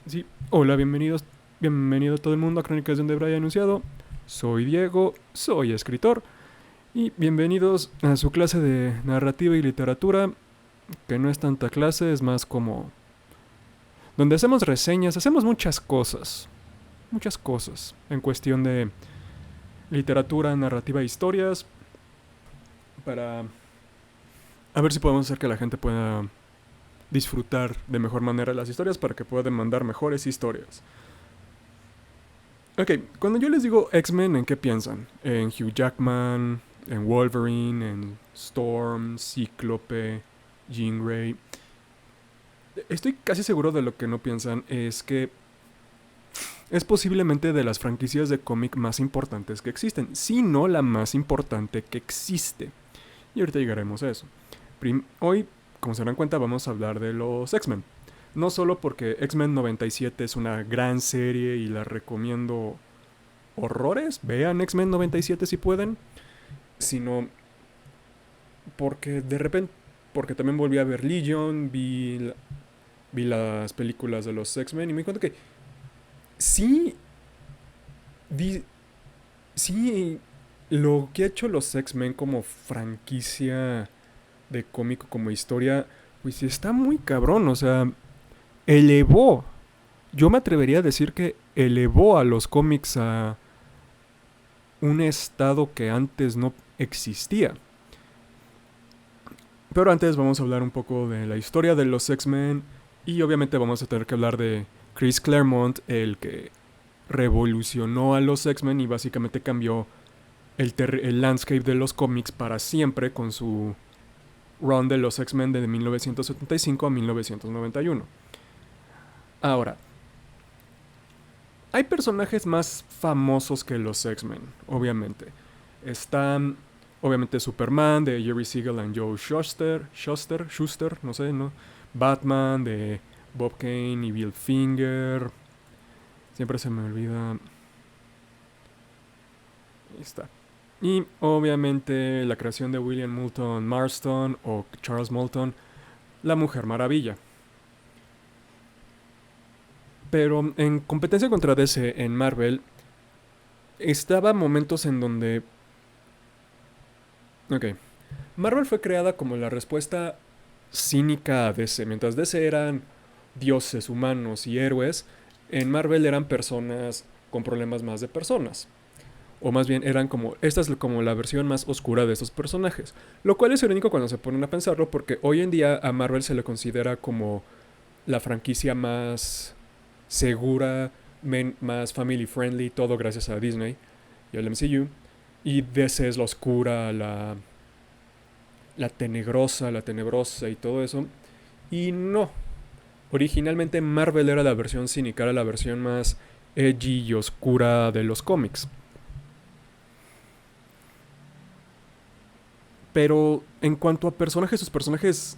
Sí, hola, bienvenido todo el mundo a Crónicas de un Debray anunciado. Soy Diego, soy escritor y bienvenidos a su clase de narrativa y literatura, que no es tanta clase, es más como donde hacemos reseñas, hacemos muchas cosas en cuestión de literatura, narrativa e historias para a ver si podemos hacer que la gente pueda disfrutar de mejor manera las historias para que puedan mandar mejores historias. Ok, cuando yo les digo X-Men, ¿en qué piensan? En Hugh Jackman, en Wolverine, en Storm, Cíclope, Jean Grey. Estoy casi seguro de lo que no piensan es que es posiblemente de las franquicias de cómic más importantes que existen, si no la más importante que existe. Y ahorita llegaremos a eso. Hoy, como se darán cuenta, vamos a hablar de los X-Men. No solo porque X-Men 97 es una gran serie y la recomiendo horrores, vean X-Men 97 si pueden, sino porque de repente, porque también volví a ver Legion, vi las películas de los X-Men y me di cuenta que sí, di, sí, lo que ha hecho los X-Men como franquicia de cómico, como historia, pues sí está muy cabrón, o sea, elevó, yo me atrevería a decir que elevó a los cómics a un estado que antes no existía. Pero antes vamos a hablar un poco de la historia de los X-Men y obviamente vamos a tener que hablar de Chris Claremont, el que revolucionó a los X-Men y básicamente cambió el landscape de los cómics para siempre con su run de los X-Men de 1975 a 1991. Ahora, hay personajes más famosos que los X-Men, obviamente. Están, obviamente, Superman de Jerry Siegel y Joe Shuster, no sé, ¿no? Batman de Bob Kane y Bill Finger. Siempre se me olvida. Ahí está. Y obviamente la creación de William Moulton Marston o Charles Moulton, la Mujer Maravilla. Pero en competencia contra DC en Marvel, estaba momentos en donde... Ok, Marvel fue creada como la respuesta cínica a DC. Mientras DC eran dioses, humanos y héroes, en Marvel eran personas con problemas más de personas. O más bien eran como, esta es como la versión más oscura de esos personajes. Lo cual es irónico cuando se ponen a pensarlo porque hoy en día a Marvel se le considera como la franquicia más segura, más family friendly, todo gracias a Disney y al MCU. Y DC es la oscura, la tenegrosa, la tenebrosa y todo eso. Y no. Originalmente Marvel era la versión cínica, era la versión más edgy y oscura de los cómics. Pero en cuanto a personajes, sus personajes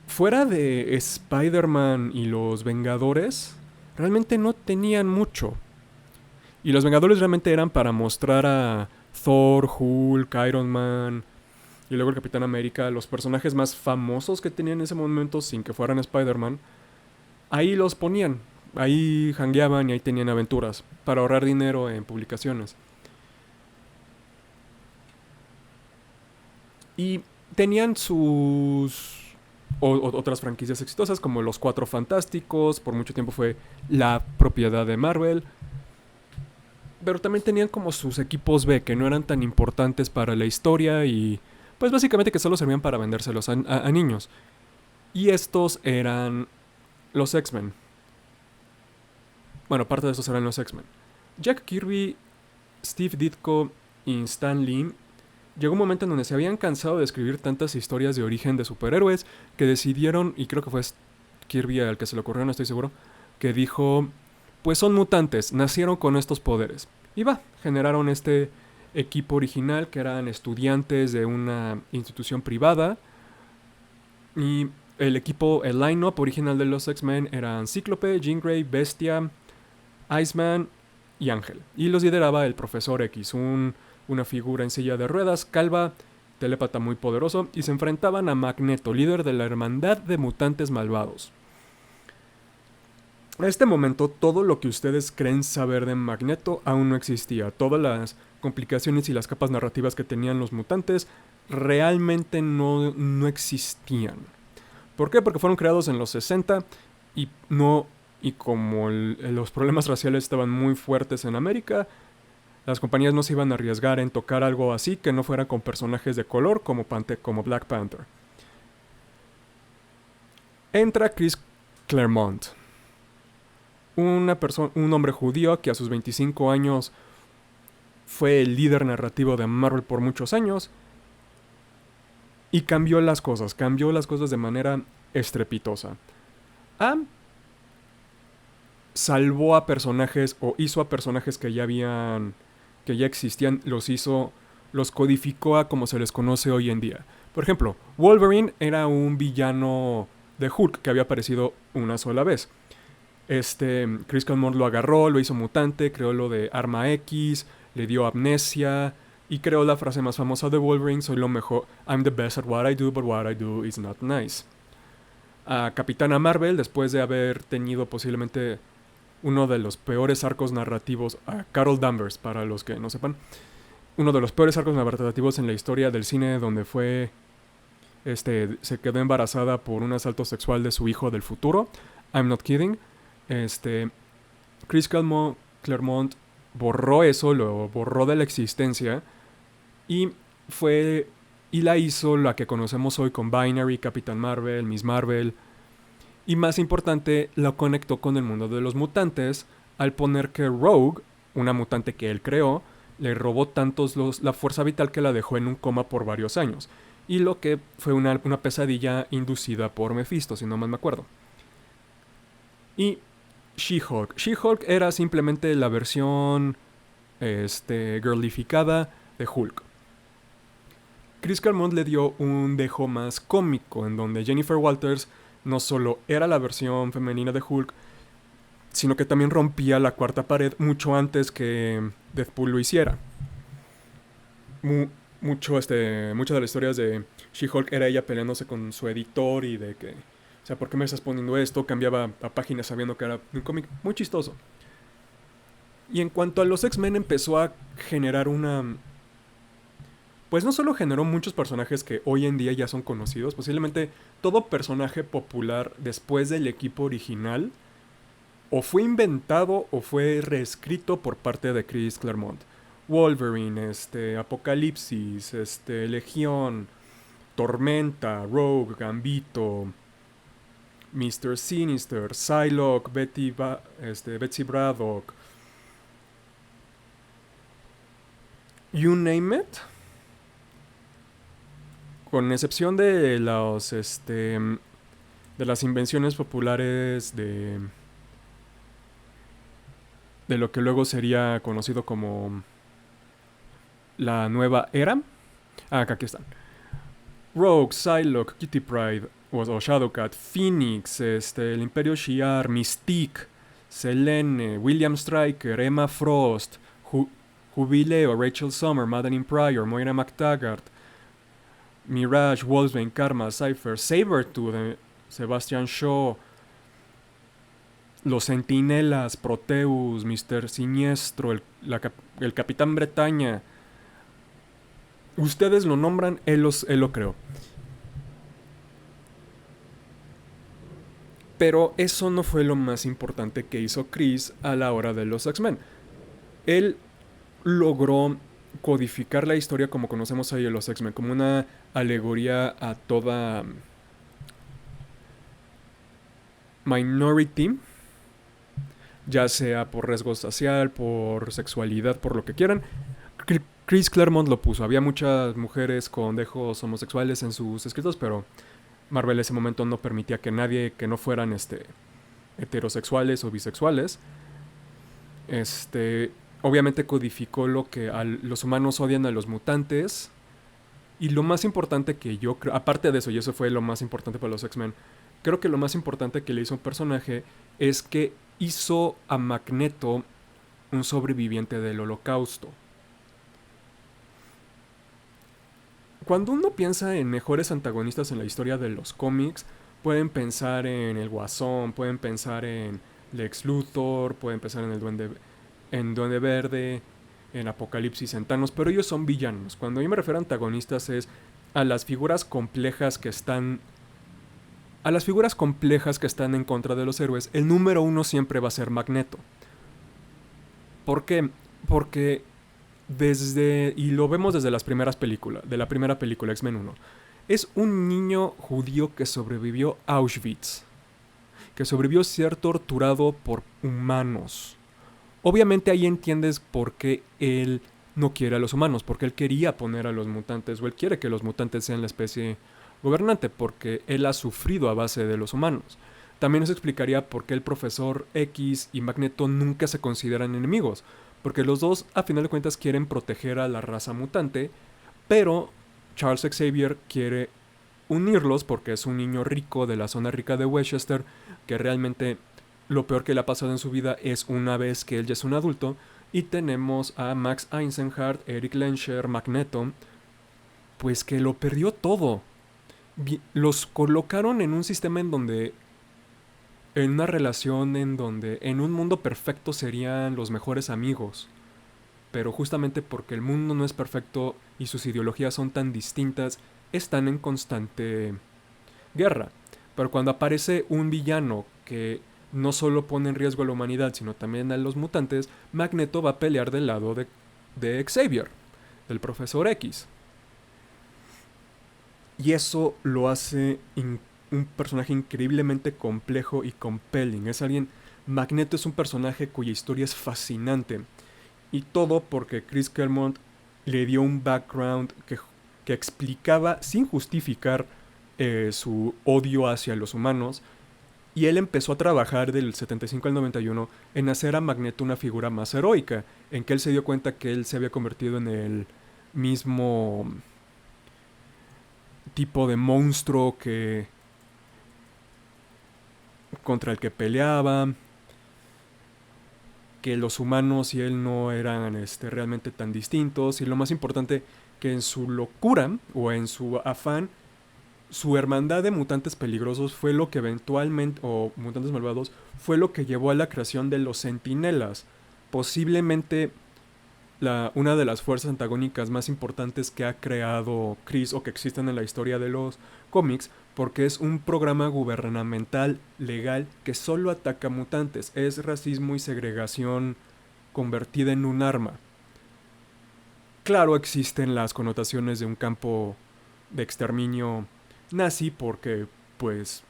fuera de Spider-Man y los Vengadores, realmente no tenían mucho. Y los Vengadores realmente eran para mostrar a Thor, Hulk, Iron Man y luego el Capitán América, los personajes más famosos que tenían en ese momento sin que fueran Spider-Man. Ahí los ponían, ahí hangueaban y ahí tenían aventuras para ahorrar dinero en publicaciones. Y tenían sus otras franquicias exitosas como Los Cuatro Fantásticos, por mucho tiempo fue la propiedad de Marvel, pero también tenían como sus equipos B que no eran tan importantes para la historia y pues básicamente que solo servían para vendérselos a niños. Y estos eran los X-Men. Bueno, parte de estos eran los X-Men. Jack Kirby, Steve Ditko y Stan Lee llegó un momento en donde se habían cansado de escribir tantas historias de origen de superhéroes que decidieron, y creo que fue Kirby al que se le ocurrió, no estoy seguro, que dijo, pues son mutantes, nacieron con estos poderes. Y va, generaron este equipo original que eran estudiantes de una institución privada y el line-up original de los X-Men eran Cíclope, Jean Grey, Bestia, Iceman y Ángel. Y los lideraba el Profesor X, una figura en silla de ruedas, calva, telépata muy poderoso, y se enfrentaban a Magneto, líder de la Hermandad de Mutantes Malvados. A este momento, todo lo que ustedes creen saber de Magneto aún no existía. Todas las complicaciones y las capas narrativas que tenían los mutantes realmente no existían. ¿Por qué? Porque fueron creados en los 60 y no... Y como los problemas raciales estaban muy fuertes en América, las compañías no se iban a arriesgar en tocar algo así que no fuera con personajes de color como Black Panther. Entra Chris Claremont, un hombre judío que a sus 25 años fue el líder narrativo de Marvel por muchos años y cambió las cosas de manera estrepitosa. Salvó a personajes o hizo a personajes que ya existían, los codificó a como se les conoce hoy en día. Por ejemplo, Wolverine era un villano de Hulk que había aparecido una sola vez. Chris Claremont lo agarró, lo hizo mutante, creó lo de Arma X, le dio amnesia y creó la frase más famosa de Wolverine: soy lo mejor, I'm the best at what I do, but what I do is not nice. A Capitana Marvel, después de haber tenido posiblemente uno de los peores arcos narrativos, a Carol Danvers, para los que no sepan, uno de los peores arcos narrativos en la historia del cine, donde se quedó embarazada por un asalto sexual de su hijo del futuro. I'm not kidding. Chris Claremont borró eso, lo borró de la existencia y la hizo la que conocemos hoy con Binary, Capitán Marvel, Miss Marvel. Y más importante, lo conectó con el mundo de los mutantes al poner que Rogue, una mutante que él creó, le robó la fuerza vital que la dejó en un coma por varios años. Y lo que fue una pesadilla inducida por Mephisto, si no mal me acuerdo. Y She-Hulk. She-Hulk era simplemente la versión girlificada de Hulk. Chris Claremont le dio un dejo más cómico, en donde Jennifer Walters no solo era la versión femenina de Hulk, sino que también rompía la cuarta pared mucho antes que Deadpool lo hiciera. Muchas de las historias de She-Hulk era ella peleándose con su editor y de que, o sea, ¿por qué me estás poniendo esto? Cambiaba a páginas sabiendo que era un cómic muy chistoso. Y en cuanto a los X-Men, empezó a generar pues no solo generó muchos personajes que hoy en día ya son conocidos, posiblemente todo personaje popular después del equipo original o fue inventado o fue reescrito por parte de Chris Claremont. Wolverine, Apocalipsis, Legión, Tormenta, Rogue, Gambito, Mr. Sinister, Psylocke, Betsy Braddock, you name it. Con excepción de de las invenciones populares de lo que luego sería conocido como la nueva era. Aquí están. Rogue, Psylocke, Kitty Pryde o Shadowcat, Phoenix, el Imperio Shi'ar, Mystique, Selene, William Stryker, Emma Frost, Jubileo, Rachel Summer, Madeline Pryor, Moira McTaggart, Mirage, Wolfsbane, Karma, Cypher, Sabertooth, Sebastian Shaw, los Centinelas, Proteus, Mr. Siniestro, el Capitán Bretaña. Ustedes lo nombran, él lo creó. Pero eso no fue lo más importante que hizo Chris a la hora de los X-Men. Él logró codificar la historia como conocemos hoy en los X-Men, como una alegoría a toda minority, ya sea por riesgo social, por sexualidad, por lo que quieran. Chris Claremont lo puso. Había muchas mujeres con dejos homosexuales en sus escritos, pero Marvel en ese momento no permitía que nadie que no fueran heterosexuales o bisexuales. Obviamente codificó lo que los humanos odian a los mutantes. Y lo más importante que yo creo, aparte de eso, y eso fue lo más importante para los X-Men, creo que lo más importante que le hizo un personaje es que hizo a Magneto un sobreviviente del Holocausto. Cuando uno piensa en mejores antagonistas en la historia de los cómics, pueden pensar en el Guasón, pueden pensar en Lex Luthor, puede empezar en Duende Verde, en Apocalipsis, en Thanos, pero ellos son villanos. Cuando yo me refiero a antagonistas es a las figuras complejas que están en contra de los héroes. El número uno siempre va a ser Magneto. ¿Por qué? Porque y lo vemos desde las primeras películas, de la primera película, X-Men 1. Es un niño judío que sobrevivió a Auschwitz, que sobrevivió a ser torturado por humanos. Obviamente ahí entiendes por qué él no quiere a los humanos, porque él quería poner a los mutantes, o él quiere que los mutantes sean la especie gobernante, porque él ha sufrido a base de los humanos. También eso explicaría por qué el profesor X y Magneto nunca se consideran enemigos, porque los dos a final de cuentas quieren proteger a la raza mutante, pero Charles Xavier quiere unirlos porque es un niño rico de la zona rica de Westchester que realmente lo peor que le ha pasado en su vida es una vez que él ya es un adulto. Y tenemos a Max Eisenhardt, Eric Lenscher, Magneto, pues que lo perdió todo. Los colocaron en un sistema en una relación en donde en un mundo perfecto serían los mejores amigos. Pero justamente porque el mundo no es perfecto y sus ideologías son tan distintas, están en constante guerra. Pero cuando aparece un villano que no solo pone en riesgo a la humanidad, sino también a los mutantes, Magneto va a pelear del lado de Xavier, del Profesor X. Y eso lo hace un personaje increíblemente complejo y compelling. Magneto es un personaje cuya historia es fascinante. Y todo porque Chris Claremont le dio un background que explicaba sin justificar su odio hacia los humanos. Y él empezó a trabajar del 75 al 91 en hacer a Magneto una figura más heroica, en que él se dio cuenta que él se había convertido en el mismo tipo de monstruo contra el que peleaba, que los humanos y él no eran realmente tan distintos, y lo más importante, que en su locura o en su afán, su hermandad de mutantes peligrosos fue lo que eventualmente, o mutantes malvados, fue lo que llevó a la creación de los Centinelas, posiblemente una de las fuerzas antagónicas más importantes que ha creado Chris o que existen en la historia de los cómics, porque es un programa gubernamental legal que solo ataca mutantes. Es racismo y segregación convertida en un arma. Claro, existen las connotaciones de un campo de exterminio nazi porque, pues,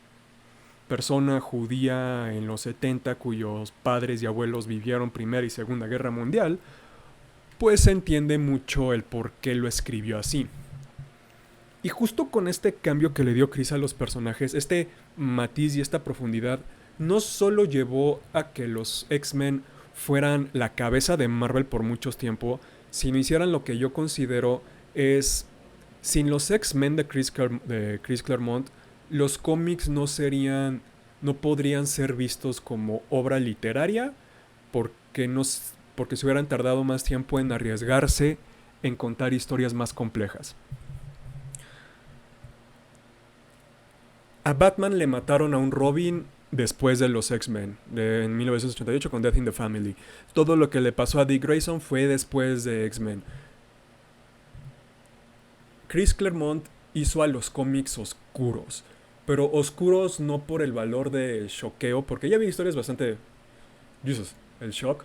persona judía en los 70 cuyos padres y abuelos vivieron Primera y Segunda Guerra Mundial, pues se entiende mucho el por qué lo escribió así. Y justo con este cambio que le dio Chris a los personajes, este matiz y esta profundidad, no solo llevó a que los X-Men fueran la cabeza de Marvel por mucho tiempo, sino hicieran lo que yo considero es, sin los X-Men de Chris Claremont, los cómics no podrían ser vistos como obra literaria, porque porque se hubieran tardado más tiempo en arriesgarse en contar historias más complejas. A Batman le mataron a un Robin después de los X-Men, en 1988 con Death in the Family. Todo lo que le pasó a Dick Grayson fue después de X-Men. Chris Claremont hizo a los cómics oscuros, pero oscuros no por el valor de choqueo, porque ya vi historias bastante... Jesus, el shock,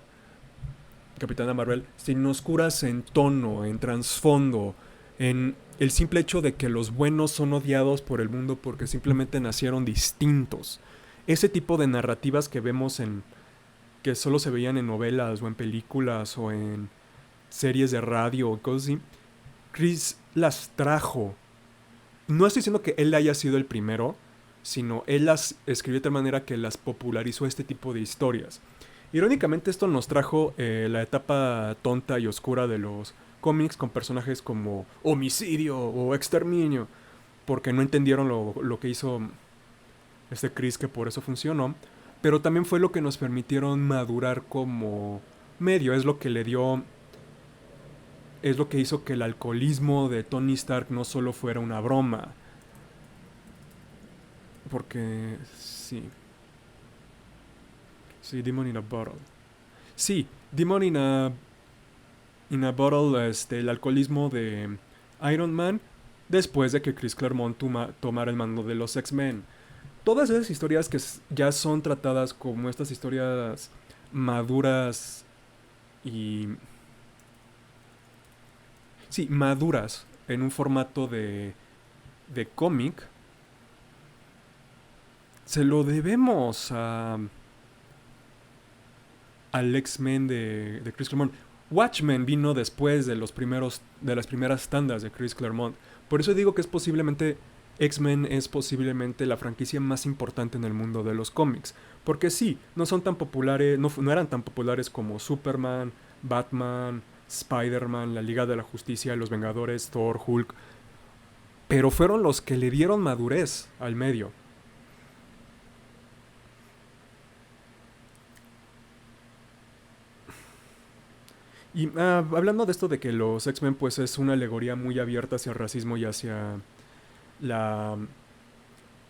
Capitana Marvel, sino oscuras en tono, en trasfondo, en el simple hecho de que los buenos son odiados por el mundo porque simplemente nacieron distintos. Ese tipo de narrativas que vemos que solo se veían en novelas o en películas o en series de radio o cosas así, Chris las trajo. No estoy diciendo que él haya sido el primero, sino él las escribió de tal manera que las popularizó este tipo de historias. Irónicamente esto nos trajo la etapa tonta y oscura de los cómics con personajes como Homicidio o Exterminio, porque no entendieron lo que hizo este Chris, que por eso funcionó, pero también fue lo que nos permitieron madurar como medio, es lo que hizo que el alcoholismo de Tony Stark no solo fuera una broma, porque sí, Sí, Demon in a Bottle. Sí, Demon in a Bottle, el alcoholismo de Iron Man después de que Chris Claremont tomara el mando de los X-Men. Todas esas historias que ya son tratadas como estas historias maduras y... Sí, maduras en un formato de cómic, se lo debemos al X-Men de Chris Claremont. Watchmen vino después de las primeras tandas de Chris Claremont. Por eso digo que X-Men es posiblemente la franquicia más importante en el mundo de los cómics. Porque sí, no son tan populares, no eran tan populares como Superman, Batman, Spider-Man, la Liga de la Justicia, los Vengadores, Thor, Hulk. Pero fueron los que le dieron madurez al medio. Y hablando de esto de que los X-Men pues es una alegoría muy abierta hacia el racismo y hacia la...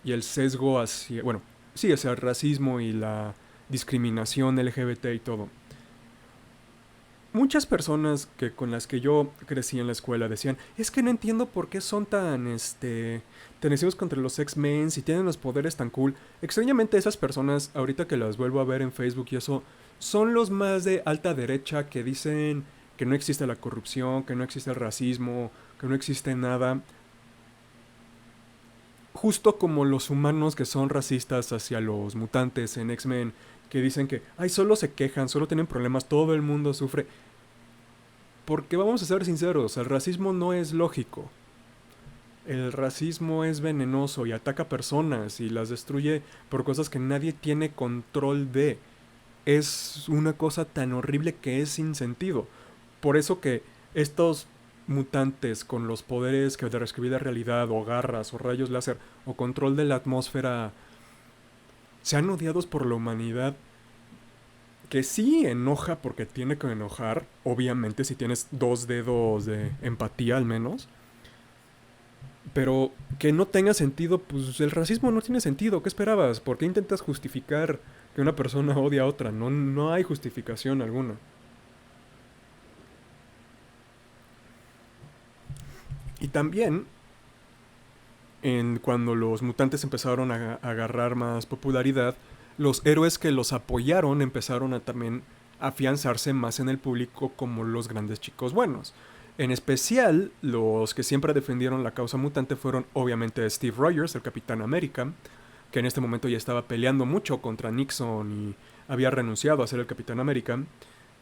y el sesgo hacia... bueno, sí, hacia el racismo y la discriminación LGBT y todo. Muchas personas con las que yo crecí en la escuela decían, es que no entiendo por qué son tan agresivos contra los X-Men si tienen los poderes tan cool. Extrañamente esas personas, ahorita que las vuelvo a ver en Facebook y eso, son los más de alta derecha que dicen que no existe la corrupción, que no existe el racismo, que no existe nada. Justo como los humanos que son racistas hacia los mutantes en X-Men, que dicen que, ay, solo se quejan, solo tienen problemas, todo el mundo sufre. Porque vamos a ser sinceros, el racismo no es lógico. El racismo es venenoso y ataca personas y las destruye por cosas que nadie tiene control de. Es una cosa tan horrible que es sin sentido. Por eso que estos mutantes con los poderes que de reescribir la realidad o garras o rayos láser o control de la atmósfera sean odiados por la humanidad, que sí enoja porque tiene que enojar, obviamente si tienes 2 dedos de empatía al menos, pero que no tenga sentido, pues el racismo no tiene sentido. ¿Qué esperabas? ¿Por qué intentas justificar que una persona odia a otra? No, no hay justificación alguna. Y también, cuando los mutantes empezaron a agarrar más popularidad, los héroes que los apoyaron empezaron a también afianzarse más en el público como los grandes chicos buenos. En especial, los que siempre defendieron la causa mutante fueron obviamente Steve Rogers, el Capitán América, que en este momento ya estaba peleando mucho contra Nixon y había renunciado a ser el Capitán América.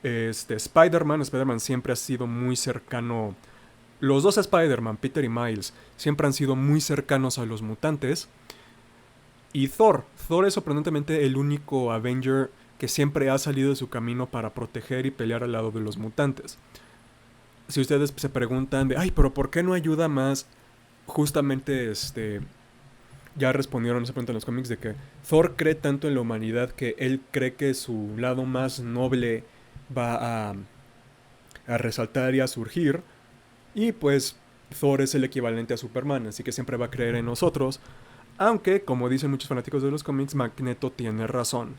Spider-Man siempre ha sido muy cercano. Los dos Spider-Man, Peter y Miles, siempre han sido muy cercanos a los mutantes. Y Thor es sorprendentemente el único Avenger que siempre ha salido de su camino para proteger y pelear al lado de los mutantes. Si ustedes se preguntan de, ay, pero ¿por qué no ayuda más? Justamente, ya respondieron esa pregunta en los cómics de que Thor cree tanto en la humanidad que él cree que su lado más noble va a resaltar y a surgir. Y pues Thor es el equivalente a Superman, así que siempre va a creer en nosotros. Aunque, como dicen muchos fanáticos de los cómics, Magneto tiene razón.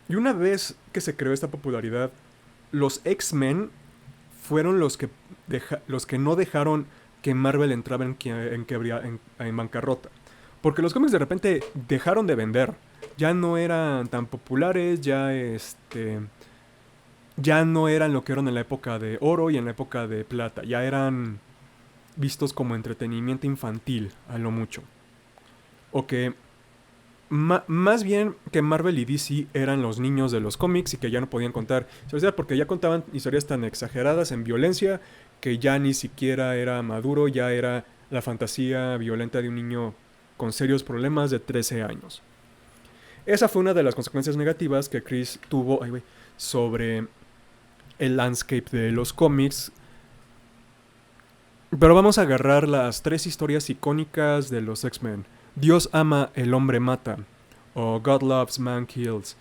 Y una vez que se creó esta popularidad, los X-Men fueron los que no dejaron que Marvel entraba en bancarrota. Porque los cómics de repente dejaron de vender. Ya no eran tan populares, ya no eran lo que eran en la época de oro y en la época de plata. Ya eran vistos como entretenimiento infantil, a lo mucho. O que más bien que Marvel y DC eran los niños de los cómics y que ya no podían contar historias porque ya contaban historias tan exageradas en violencia que ya ni siquiera era maduro, ya era la fantasía violenta de un niño con serios problemas de 13 años. Esa fue una de las consecuencias negativas que Chris tuvo sobre el landscape de los cómics. Pero vamos a agarrar las 3 historias icónicas de los X-Men. Dios ama, el hombre mata, o God loves, man kills.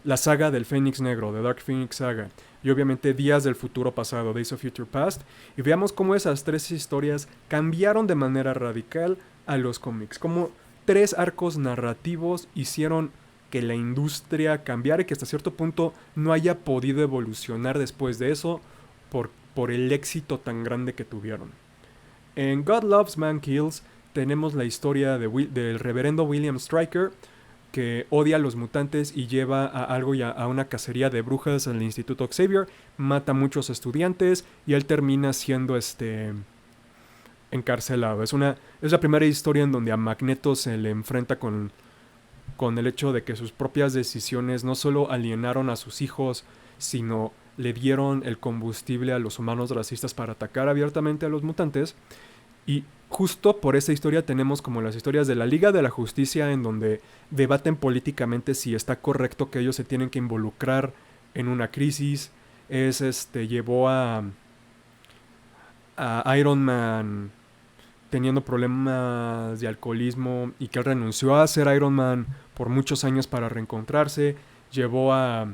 La saga del Fénix Negro, The Dark Phoenix Saga. Y obviamente Días del Futuro Pasado, Days of Future Past. Y veamos cómo esas 3 historias cambiaron de manera radical a los cómics. Cómo 3 arcos narrativos hicieron que la industria cambiara y que hasta cierto punto no haya podido evolucionar después de eso por el éxito tan grande que tuvieron. En God Loves Man Kills tenemos la historia del reverendo William Stryker, que odia a los mutantes y lleva a algo y a una cacería de brujas en el Instituto Xavier, mata a muchos estudiantes y él termina siendo encarcelado. Es la primera historia en donde a Magneto se le enfrenta con el hecho de que sus propias decisiones no solo alienaron a sus hijos, sino le dieron el combustible a los humanos racistas para atacar abiertamente a los mutantes. Y justo por esa historia tenemos como las historias de la Liga de la Justicia, en donde debaten políticamente si está correcto que ellos se tienen que involucrar en una crisis. Llevó a Iron Man teniendo problemas de alcoholismo y que él renunció a ser Iron Man por muchos años para reencontrarse. Llevó a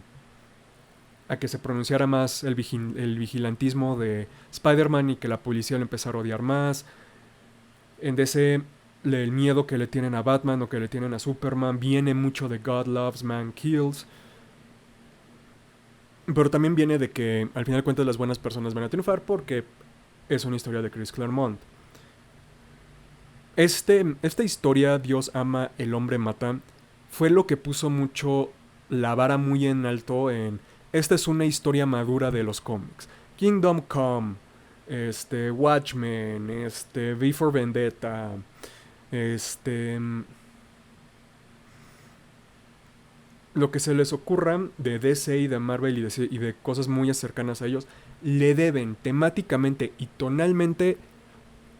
que se pronunciara más el vigilantismo de Spider-Man y que la policía lo empezara a odiar más. En DC, el miedo que le tienen a Batman o que le tienen a Superman viene mucho de God Loves Man Kills. Pero también viene de que al final de cuentas las buenas personas van a triunfar porque es una historia de Chris Claremont. Esta historia, Dios ama, el hombre mata, fue lo que puso mucho la vara muy en alto en... Esta es una historia madura de los cómics. Kingdom Come, Watchmen, V for Vendetta, lo que se les ocurra de DC y de Marvel y de cosas muy cercanas a ellos, le deben temáticamente y tonalmente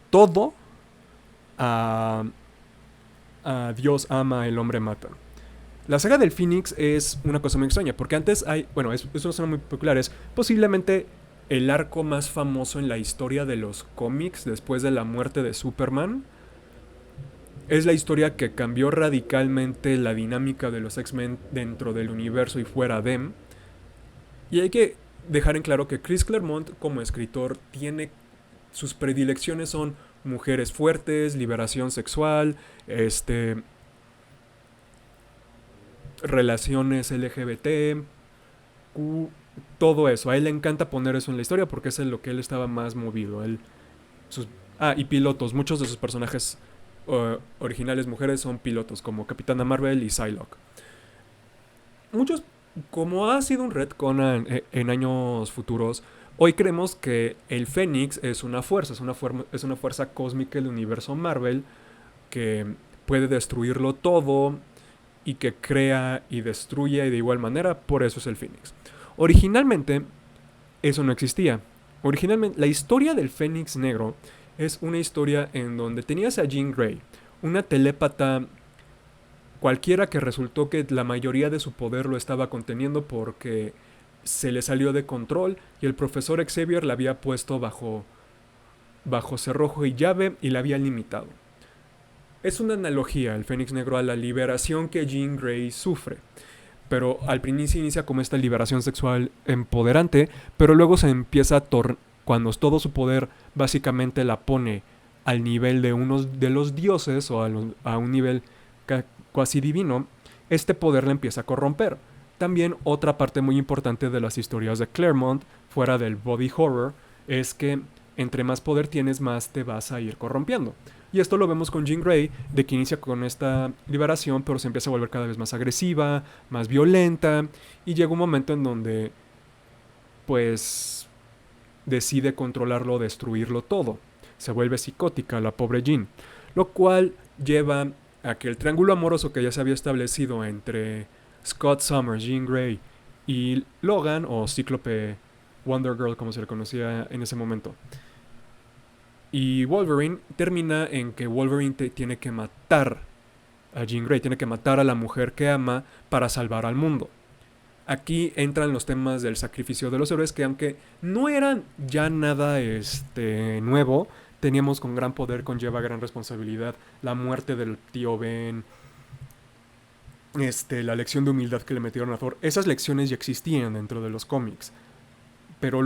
todo a Dios ama, el hombre mata. La saga del Phoenix es una cosa muy extraña, porque antes hay, bueno, es una zona muy peculiar, es posiblemente el arco más famoso en la historia de los cómics después de la muerte de Superman. Es la historia que cambió radicalmente la dinámica de los X-Men dentro del universo y fuera de. Y hay que dejar en claro que Chris Claremont como escritor tiene... Sus predilecciones son mujeres fuertes, liberación sexual, relaciones LGBT, todo eso. A él le encanta poner eso en la historia porque es en lo que él estaba más movido. Y pilotos. Muchos de sus personajes originales mujeres son pilotos, como Capitana Marvel y Psylocke. Muchos, como ha sido un retcon en años futuros, hoy creemos que el Fénix es una fuerza, es una fuerza cósmica del universo Marvel que puede destruirlo todo y que crea y destruye de igual manera, por eso es el Fénix. Originalmente, eso no existía. Originalmente, la historia del Fénix Negro es una historia en donde tenías a Jean Grey, una telépata cualquiera que resultó que la mayoría de su poder lo estaba conteniendo porque se le salió de control y el profesor Xavier la había puesto bajo cerrojo y llave y la había limitado. Es una analogía el Fénix Negro a la liberación que Jean Grey sufre. Pero al principio inicia como esta liberación sexual empoderante, pero luego se empieza a cuando todo su poder básicamente la pone al nivel de unos de los dioses o a un nivel casi divino, este poder la empieza a corromper. También otra parte muy importante de las historias de Claremont, fuera del body horror, es que entre más poder tienes, más te vas a ir corrompiendo. Y esto lo vemos con Jean Grey, de que inicia con esta liberación, pero se empieza a volver cada vez más agresiva, más violenta, y llega un momento en donde, pues, decide controlarlo, destruirlo todo. Se vuelve psicótica la pobre Jean, lo cual lleva a que el triángulo amoroso que ya se había establecido entre Scott Summers, Jean Grey y Logan, o Cíclope Wonder Girl como se le conocía en ese momento, y Wolverine, termina en que Wolverine tiene que matar a Jean Grey, tiene que matar a la mujer que ama para salvar al mundo. Aquí entran los temas del sacrificio de los héroes, que aunque no eran ya nada nuevo, teníamos con gran poder conlleva gran responsabilidad. La muerte del tío Ben, la lección de humildad que le metieron a Thor, esas lecciones ya existían dentro de los cómics. Pero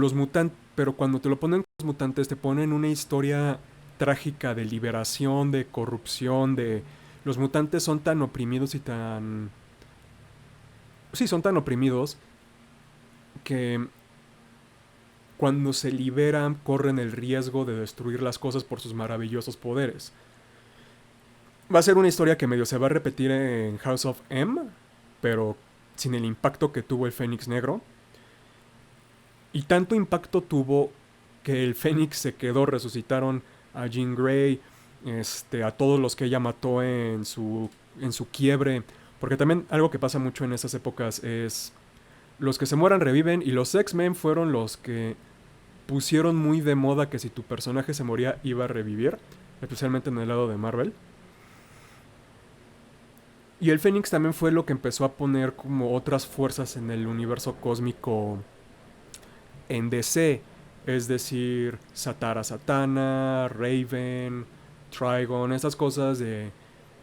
pero cuando te lo ponen los mutantes, te ponen una historia trágica de liberación, de corrupción, de... Los mutantes son tan oprimidos y tan sí, son tan oprimidos que cuando se liberan corren el riesgo de destruir las cosas por sus maravillosos poderes. Va a ser una historia que medio se va a repetir en House of M, pero sin el impacto que tuvo el Fénix Negro. Y tanto impacto tuvo que el Fénix se quedó, resucitaron a Jean Grey, a todos los que ella mató en su quiebre. Porque también algo que pasa mucho en esas épocas es los que se mueran reviven, y los X-Men fueron los que pusieron muy de moda que si tu personaje se moría iba a revivir, especialmente en el lado de Marvel. Y el Fénix también fue lo que empezó a poner como otras fuerzas en el universo cósmico en DC. Es decir, Satara Satana, Raven, Trigon, esas cosas de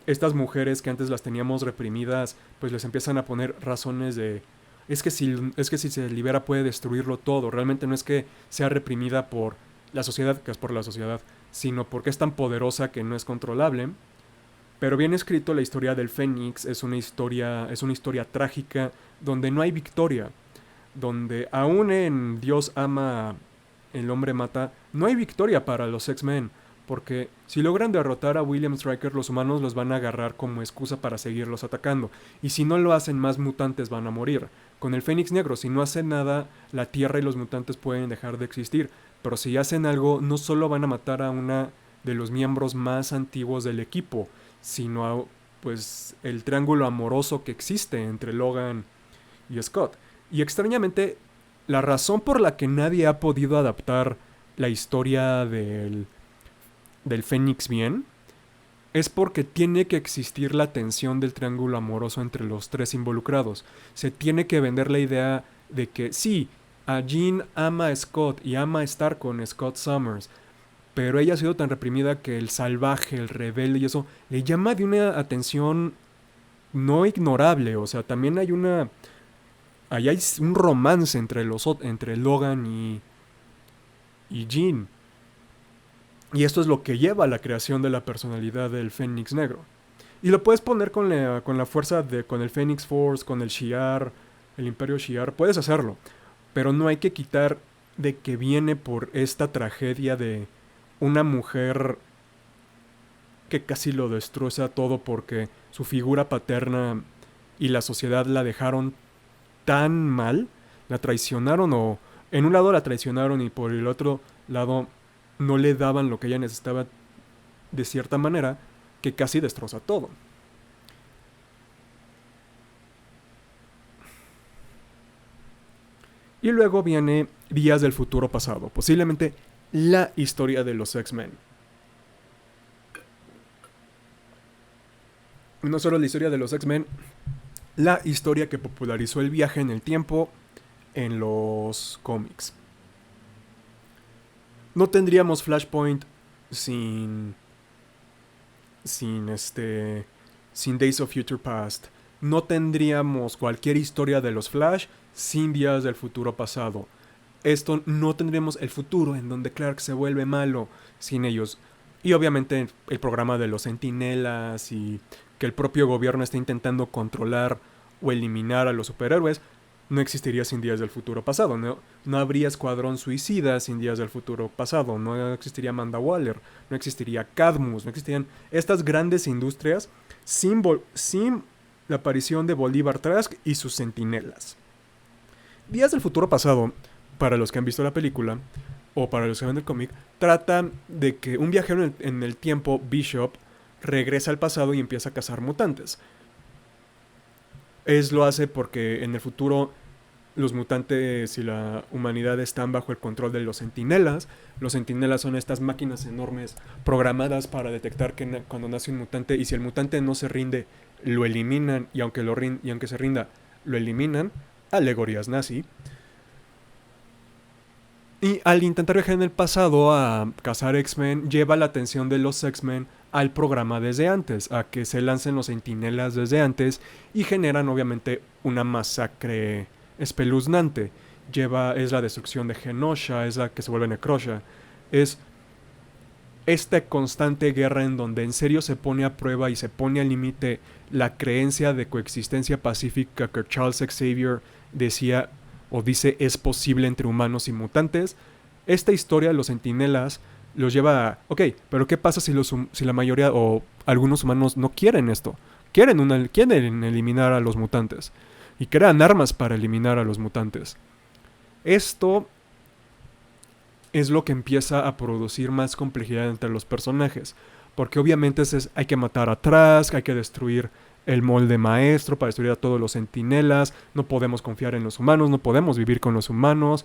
estas mujeres que antes las teníamos reprimidas, pues les empiezan a poner razones de es que si se libera puede destruirlo todo. Realmente no es que sea reprimida por la sociedad, que es por la sociedad, sino porque es tan poderosa que no es controlable. Pero bien escrito, la historia del Fénix es una historia trágica donde no hay victoria, donde aún en Dios ama, el hombre mata, no hay victoria para los X-Men, porque si logran derrotar a William Stryker, los humanos los van a agarrar como excusa para seguirlos atacando, y si no lo hacen, más mutantes van a morir. Con el Fénix Negro, si no hacen nada, la Tierra y los mutantes pueden dejar de existir, pero si hacen algo, no solo van a matar a una de los miembros más antiguos del equipo, sino a, pues, el triángulo amoroso que existe entre Logan y Scott. Y extrañamente, la razón por la que nadie ha podido adaptar la historia del Fénix bien es porque tiene que existir la tensión del triángulo amoroso entre los tres involucrados. Se tiene que vender la idea de que sí, a Jean ama a Scott y ama estar con Scott Summers, pero ella ha sido tan reprimida que el salvaje, el rebelde y eso le llama de una atención no ignorable. O sea, también hay ahí hay un romance entre Logan y Jean. Y esto es lo que lleva a la creación de la personalidad del Fénix Negro. Y lo puedes poner con la fuerza con el Phoenix Force, con el Shi'ar, el Imperio Shi'ar. Puedes hacerlo. Pero no hay que quitar de que viene por esta tragedia de una mujer que casi lo destroza todo porque su figura paterna y la sociedad la dejaron tan mal, la traicionaron, o en un lado la traicionaron y por el otro lado no le daban lo que ella necesitaba de cierta manera, que casi destroza todo. Y luego viene Días del Futuro Pasado, posiblemente la historia de los X-Men. No solo la historia de los X-Men, la historia que popularizó el viaje en el tiempo en los cómics. No tendríamos Flashpoint sin Days of Future Past. No tendríamos cualquier historia de los Flash sin Días del Futuro Pasado. No tendríamos el futuro en donde Clark se vuelve malo sin ellos. Y obviamente el programa de los Centinelas y que el propio gobierno está intentando controlar o eliminar a los superhéroes no existiría sin Días del Futuro Pasado. No habría Escuadrón Suicida sin Días del Futuro Pasado. No existiría Amanda Waller. No existiría Cadmus. No existirían estas grandes industrias sin la aparición de Bolívar Trask y sus Centinelas. Días del Futuro Pasado, para los que han visto la película o para los que ven el cómic, trata de que un viajero en el tiempo, Bishop, regresa al pasado y empieza a cazar mutantes. Lo hace porque en el futuro los mutantes y la humanidad están bajo el control de los Centinelas. Los Centinelas son estas máquinas enormes programadas para detectar cuando nace un mutante, y si el mutante no se rinde, lo eliminan, y aunque se rinda, lo eliminan. Alegorías nazi. Y al intentar viajar en el pasado a cazar X-Men, lleva la atención de los X-Men al programa desde antes, a que se lancen los Centinelas desde antes y generan obviamente una masacre espeluznante. Es la destrucción de Genosha, es la que se vuelve Necrosha. Es esta constante guerra en donde en serio se pone a prueba y se pone al límite la creencia de coexistencia pacífica que Charles Xavier decía o dice es posible entre humanos y mutantes. Esta historia, los Centinelas, los lleva a, ok, pero ¿qué pasa si la mayoría o algunos humanos no quieren esto? Quieren eliminar a los mutantes y crean armas para eliminar a los mutantes. Esto es lo que empieza a producir más complejidad entre los personajes. Porque obviamente hay que matar a Trask, hay que destruir el molde maestro para destruir a todos los centinelas, no podemos confiar en los humanos, no podemos vivir con los humanos.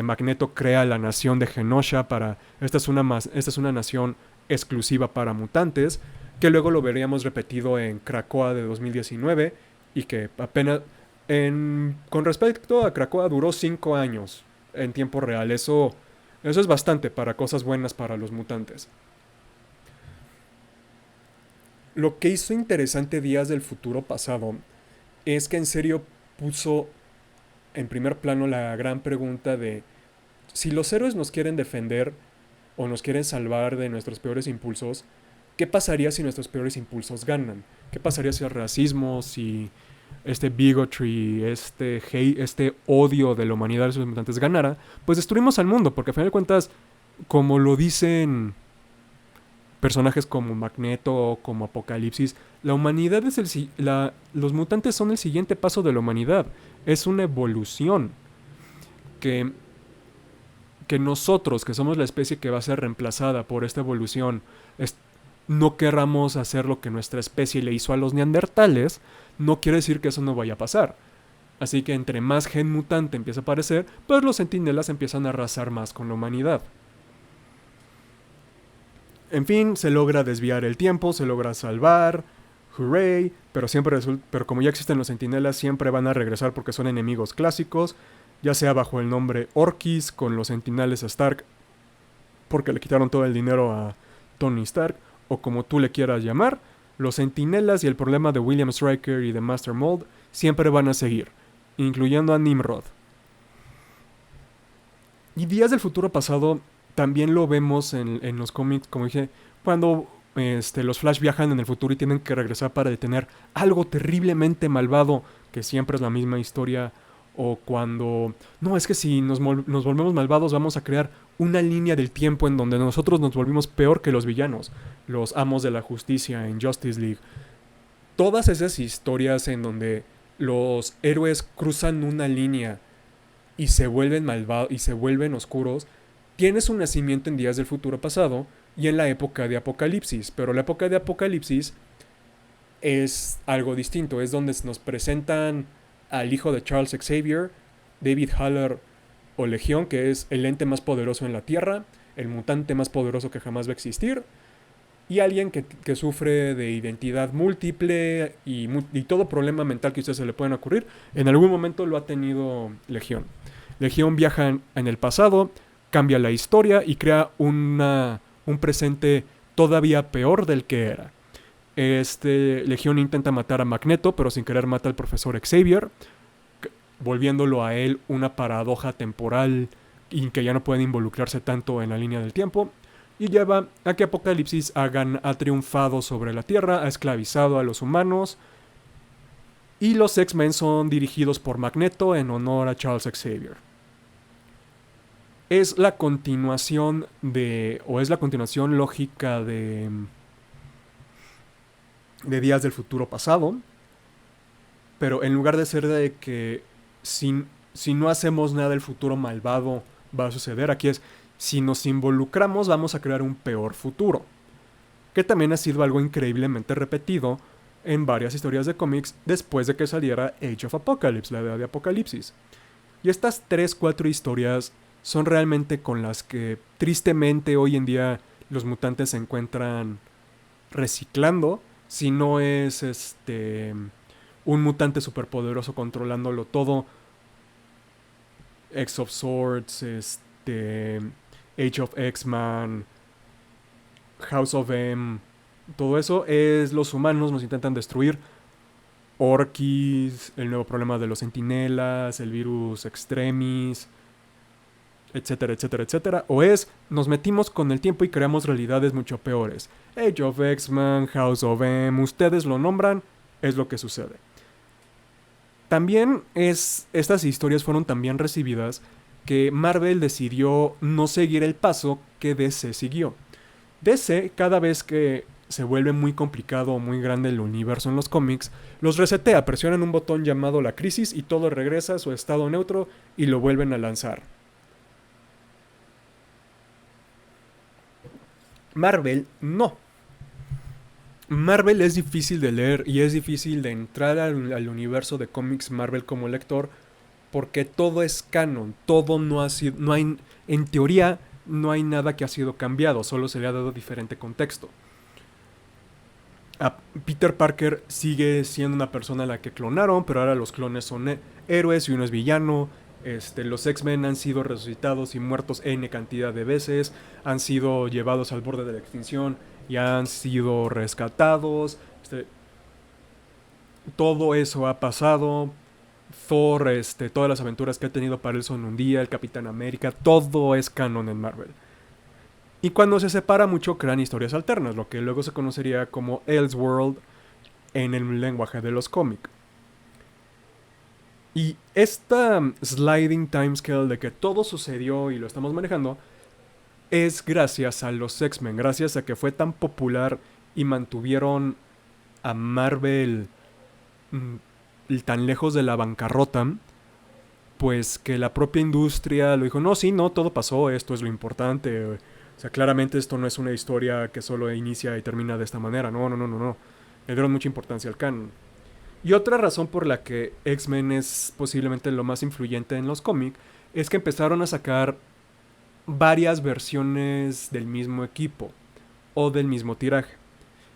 Magneto crea la nación de Genosha para... Esta es una nación exclusiva para mutantes, que luego lo veríamos repetido en Krakoa de 2019 y que apenas... con respecto a Krakoa duró 5 años en tiempo real. Eso es bastante para cosas buenas para los mutantes. Lo que hizo interesante Días del Futuro Pasado es que en serio puso en primer plano la gran pregunta de si los héroes nos quieren defender o nos quieren salvar de nuestros peores impulsos, ¿qué pasaría si nuestros peores impulsos ganan? ¿Qué pasaría si el racismo, si este bigotry, este odio de la humanidad de sus mutantes ganara? Pues destruimos al mundo, porque a final de cuentas, como lo dicen personajes como Magneto o como Apocalipsis, la humanidad los mutantes son el siguiente paso de la humanidad. Es una evolución que nosotros, que somos la especie que va a ser reemplazada por esta evolución, no querramos hacer lo que nuestra especie le hizo a los neandertales, no quiere decir que eso no vaya a pasar. Así que entre más gen mutante empieza a aparecer, pues los centinelas empiezan a arrasar más con la humanidad. En fin, se logra desviar el tiempo, se logra salvar, hooray, pero como ya existen los centinelas, siempre van a regresar porque son enemigos clásicos, ya sea bajo el nombre Orkis con los centinelas Stark, porque le quitaron todo el dinero a Tony Stark, o como tú le quieras llamar, los centinelas y el problema de William Stryker y de Master Mold siempre van a seguir, incluyendo a Nimrod. Y Días del Futuro Pasado también lo vemos en los cómics, como dije, cuando los Flash viajan en el futuro y tienen que regresar para detener algo terriblemente malvado, que siempre es la misma historia, o cuando... No, es que si nos volvemos malvados vamos a crear una línea del tiempo en donde nosotros nos volvimos peor que los villanos, los amos de la justicia en Justice League. Todas esas historias en donde los héroes cruzan una línea y se vuelven malvados y se vuelven oscuros, tiene su nacimiento en Días del Futuro Pasado y en la época de Apocalipsis. Pero la época de Apocalipsis es algo distinto. Es donde nos presentan al hijo de Charles Xavier, David Haller o Legión, que es el ente más poderoso en la Tierra, el mutante más poderoso que jamás va a existir, y alguien que sufre de identidad múltiple y todo problema mental que a usted se le pueden ocurrir, en algún momento lo ha tenido Legión. Legión viaja en el pasado, cambia la historia y crea un presente todavía peor del que era. Legión intenta matar a Magneto, pero sin querer mata al profesor Xavier, volviéndolo a él una paradoja temporal y que ya no puede involucrarse tanto en la línea del tiempo. Y lleva a que Apocalipsis ha triunfado sobre la Tierra, ha esclavizado a los humanos. Y los X-Men son dirigidos por Magneto en honor a Charles Xavier. Es la continuación lógica de Días del Futuro Pasado, pero en lugar de ser de que si no hacemos nada el futuro malvado va a suceder, aquí es si nos involucramos vamos a crear un peor futuro, que también ha sido algo increíblemente repetido en varias historias de cómics después de que saliera Age of Apocalypse, la edad de Apocalipsis. Y estas 3-4 historias son realmente con las que tristemente hoy en día los mutantes se encuentran reciclando, si no es un mutante superpoderoso controlándolo todo. X of Swords, Age of X-Man, House of M, todo eso es los humanos nos intentan destruir. Orkis, el nuevo problema de los centinelas, el virus extremis, etcétera, etcétera, etcétera. O es, nos metimos con el tiempo y creamos realidades mucho peores. Age of X-Men, House of M, ustedes lo nombran, es lo que sucede. También estas historias fueron tan bien recibidas que Marvel decidió no seguir el paso que DC siguió. DC, cada vez que se vuelve muy complicado o muy grande el universo en los cómics, los resetea, presionan un botón llamado la crisis y todo regresa a su estado neutro y lo vuelven a lanzar. Marvel no. Marvel es difícil de leer y es difícil de entrar al universo de cómics Marvel como lector porque todo es canon, todo no ha sido, no hay, en teoría no hay nada que ha sido cambiado, solo se le ha dado diferente contexto. A Peter Parker sigue siendo una persona a la que clonaron, pero ahora los clones son héroes y uno es villano. Los X-Men han sido resucitados y muertos N cantidad de veces, han sido llevados al borde de la extinción y han sido rescatados. Todo eso ha pasado. Thor, todas las aventuras que ha tenido para él son un día, el Capitán América, todo es canon en Marvel. Y cuando se separa mucho crean historias alternas, lo que luego se conocería como Elseworld en el lenguaje de los cómics. Y esta sliding timescale de que todo sucedió y lo estamos manejando es gracias a los X-Men, gracias a que fue tan popular y mantuvieron a Marvel tan lejos de la bancarrota, pues que la propia industria lo dijo, no, sí, no, todo pasó, esto es lo importante. O sea, claramente esto no es una historia que solo inicia y termina de esta manera, no. Le dieron mucha importancia al canon. Y otra razón por la que X-Men es posiblemente lo más influyente en los cómics es que empezaron a sacar varias versiones del mismo equipo o del mismo tiraje.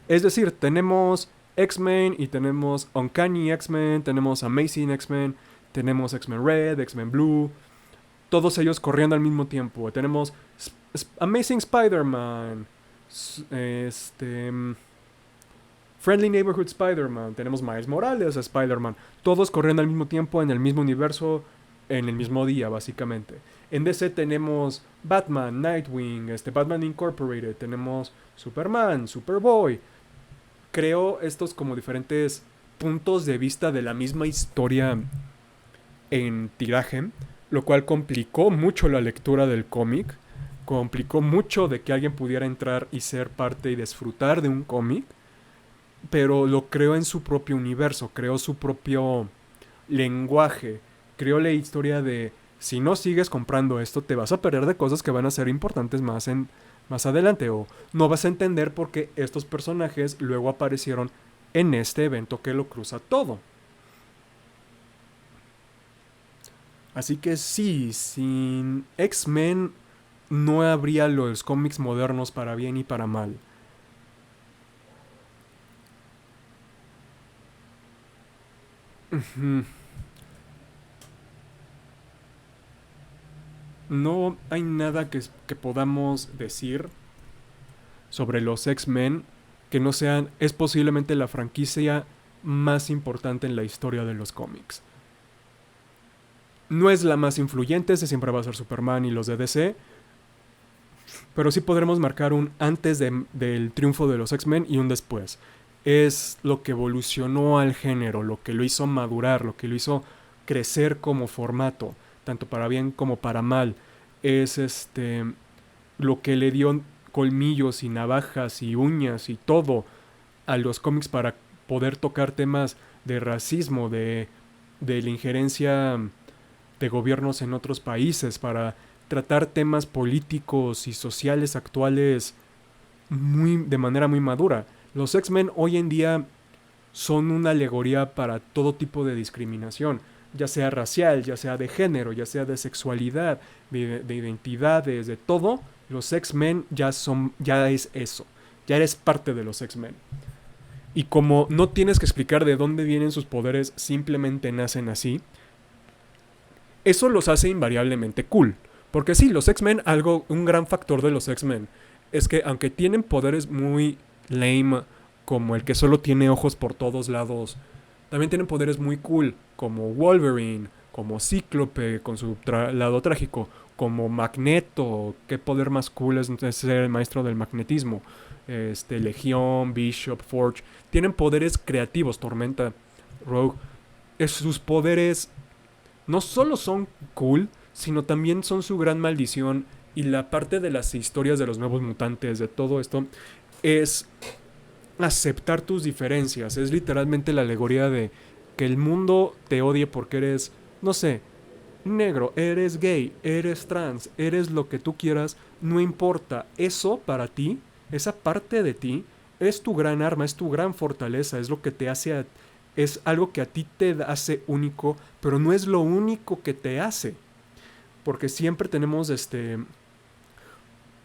Es decir, tenemos X-Men y tenemos Uncanny X-Men, tenemos Amazing X-Men, tenemos X-Men Red, X-Men Blue, todos ellos corriendo al mismo tiempo. Tenemos Amazing Spider-Man, Friendly Neighborhood Spider-Man, tenemos Miles Morales, Spider-Man, todos corriendo al mismo tiempo en el mismo universo, en el mismo día, básicamente. En DC tenemos Batman, Nightwing, Batman Incorporated, tenemos Superman, Superboy. Creo estos como diferentes puntos de vista de la misma historia en tiraje, lo cual complicó mucho la lectura del cómic, complicó mucho de que alguien pudiera entrar y ser parte y disfrutar de un cómic, pero lo creó en su propio universo, creó su propio lenguaje, creó la historia de si no sigues comprando esto te vas a perder de cosas que van a ser importantes más adelante, o no vas a entender por qué estos personajes luego aparecieron en este evento que lo cruza todo. Así que sí, sin X-Men no habría los cómics modernos para bien y para mal. No hay nada que podamos decir sobre los X-Men que no sean, es posiblemente la franquicia más importante en la historia de los cómics. No es la más influyente, ese siempre va a ser Superman y los de DC, pero sí podremos marcar un antes del triunfo de los X-Men y un después. Es lo que evolucionó al género, lo que lo hizo madurar, lo que lo hizo crecer como formato, tanto para bien como para mal. Es lo que le dio colmillos y navajas y uñas y todo a los cómics para poder tocar temas de racismo, de la injerencia de gobiernos en otros países, para tratar temas políticos y sociales actuales de manera muy madura. Los X-Men hoy en día son una alegoría para todo tipo de discriminación, ya sea racial, ya sea de género, ya sea de sexualidad, de identidades, de todo. Los X-Men ya es eso, ya eres parte de los X-Men. Y como no tienes que explicar de dónde vienen sus poderes, simplemente nacen así, eso los hace invariablemente cool. Porque sí, los X-Men, un gran factor de los X-Men es que aunque tienen poderes muy lame, como el que solo tiene ojos por todos lados, también tienen poderes muy cool, como Wolverine, como Cíclope con su lado trágico, como Magneto, qué poder más cool es ser el maestro del magnetismo. Legión, Bishop, Forge, tienen poderes creativos, Tormenta, Rogue. Sus poderes no solo son cool, sino también son su gran maldición. Y la parte de las historias de los nuevos mutantes, de todo esto, es aceptar tus diferencias. Es literalmente la alegoría de que el mundo te odie porque eres, no sé, negro, eres gay, eres trans, eres lo que tú quieras, no importa. Eso para ti, esa parte de ti, es tu gran arma, es tu gran fortaleza, es lo que te hace, es algo que a ti te hace único, pero no es lo único que te hace. Porque siempre tenemos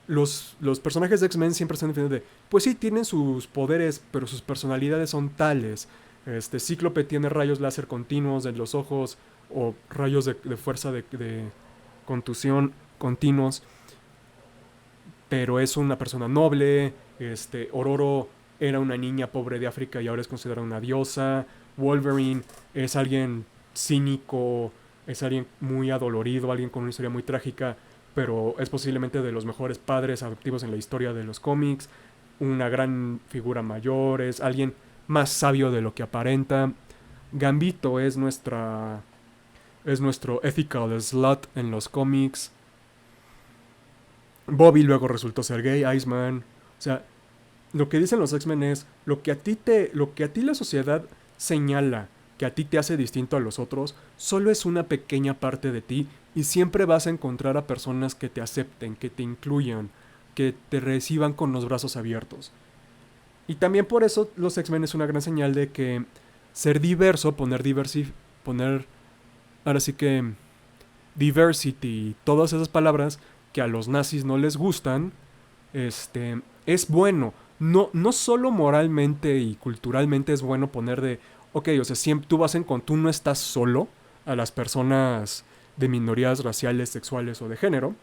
los personajes de X-Men siempre están defendiendo de, pues sí, tienen sus poderes, pero sus personalidades son tales. Cíclope tiene rayos láser continuos en los ojos o rayos de fuerza de contusión continuos, pero es una persona noble. Ororo era una niña pobre de África y ahora es considerada una diosa. Wolverine es alguien cínico, es alguien muy adolorido, alguien con una historia muy trágica, pero es posiblemente de los mejores padres adoptivos en la historia de los cómics, una gran figura mayor, es alguien más sabio de lo que aparenta. Gambito es nuestro ethical slut en los cómics. Bobby luego resultó ser gay, Iceman. O sea, lo que dicen los X-Men es lo que a ti la sociedad señala que a ti te hace distinto a los otros, solo es una pequeña parte de ti y siempre vas a encontrar a personas que te acepten, que te incluyan, que te reciban con los brazos abiertos. Y también por eso los X-Men es una gran señal de que ser diverso, poner ahora sí que diversity, todas esas palabras que a los nazis no les gustan, es bueno. No solo moralmente y culturalmente es bueno poner de, ok, o sea, siempre tú no estás solo a las personas de minorías raciales, sexuales o de género,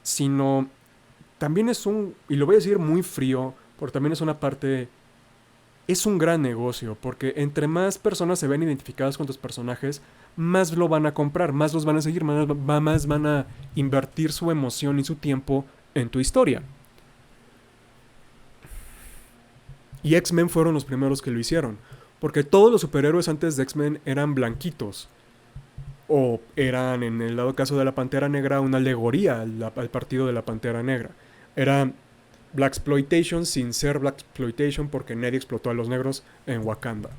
sino también y lo voy a decir muy frío, porque también es una parte, es un gran negocio, porque entre más personas se ven identificadas con tus personajes, más lo van a comprar, más los van a seguir, más van a invertir su emoción y su tiempo en tu historia. Y X-Men fueron los primeros que lo hicieron, porque todos los superhéroes antes de X-Men eran blanquitos, o eran, en el dado caso de la Pantera Negra, una alegoría al partido de la Pantera Negra. Era Blaxploitation sin ser Blaxploitation porque nadie explotó a los negros en Wakanda.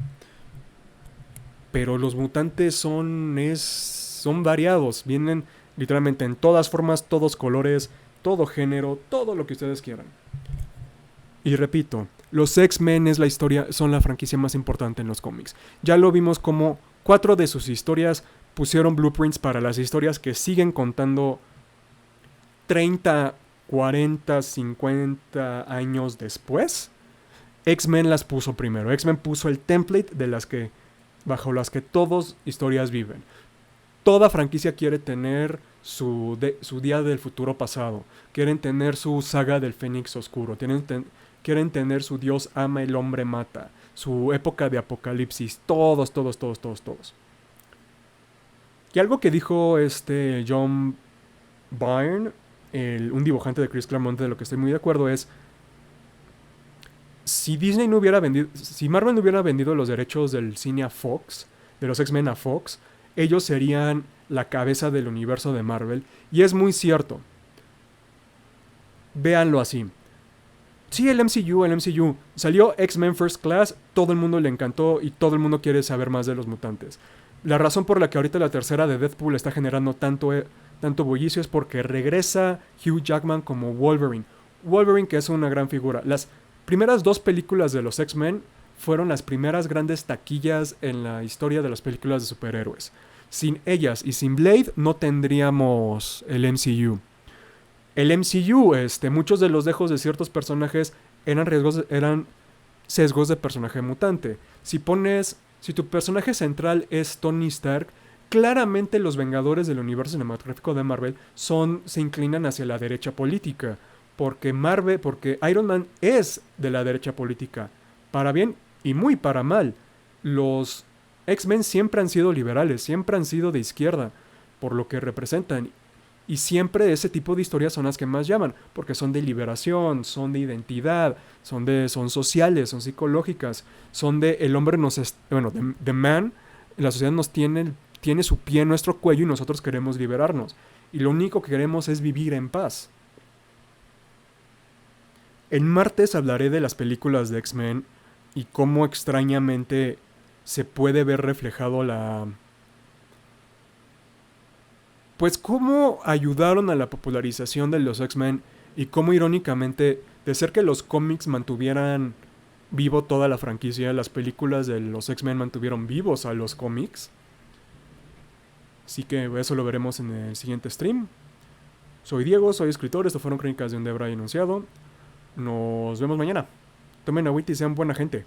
Pero los mutantes son variados, vienen literalmente en todas formas, todos colores, todo género, todo lo que ustedes quieran. Y repito, los X-Men son la franquicia más importante en los cómics. Ya lo vimos como 4 de sus historias pusieron blueprints para las historias que siguen contando 30, 40, 50 años después. X-Men las puso primero. X-Men puso el template bajo las que todas historias viven. Toda franquicia quiere tener su día del futuro pasado. Quieren tener su saga del Fénix Oscuro. Quieren tener su Dios ama, el hombre mata. Su época de apocalipsis. Todos. Y algo que dijo John Byrne, un dibujante de Chris Claremont, de lo que estoy muy de acuerdo, es si Marvel no hubiera vendido los derechos del cine a Fox, de los X-Men a Fox, ellos serían la cabeza del universo de Marvel. Y es muy cierto. Véanlo así. Sí, el MCU. Salió X-Men First Class, todo el mundo le encantó y todo el mundo quiere saber más de los mutantes. La razón por la que ahorita la tercera de Deadpool está generando tanto bullicio es porque regresa Hugh Jackman como Wolverine. Wolverine, que es una gran figura. Las primeras 2 películas de los X-Men fueron las primeras grandes taquillas en la historia de las películas de superhéroes. Sin ellas y sin Blade no tendríamos el MCU. El MCU, muchos de los dejos de ciertos personajes eran sesgos de personaje mutante. Si tu personaje central es Tony Stark, claramente los Vengadores del universo cinematográfico de Marvel se inclinan hacia la derecha política. Porque Iron Man es de la derecha política. Para bien y muy para mal. Los X-Men siempre han sido liberales, siempre han sido de izquierda, por lo que representan. Y siempre ese tipo de historias son las que más llaman, porque son de liberación, son de identidad, son sociales, son psicológicas, son de el hombre bueno, the man, la sociedad tiene su pie en nuestro cuello y nosotros queremos liberarnos. Y lo único que queremos es vivir en paz. En martes hablaré de las películas de X-Men y cómo extrañamente se puede ver reflejado pues cómo ayudaron a la popularización de los X-Men y cómo irónicamente, de ser que los cómics mantuvieran vivo toda la franquicia, las películas de los X-Men mantuvieron vivos a los cómics. Así que eso lo veremos en el siguiente stream. Soy Diego, soy escritor, esto fueron Crónicas de un Debra enunciado. Nos vemos mañana. Tomen agüita y sean buena gente.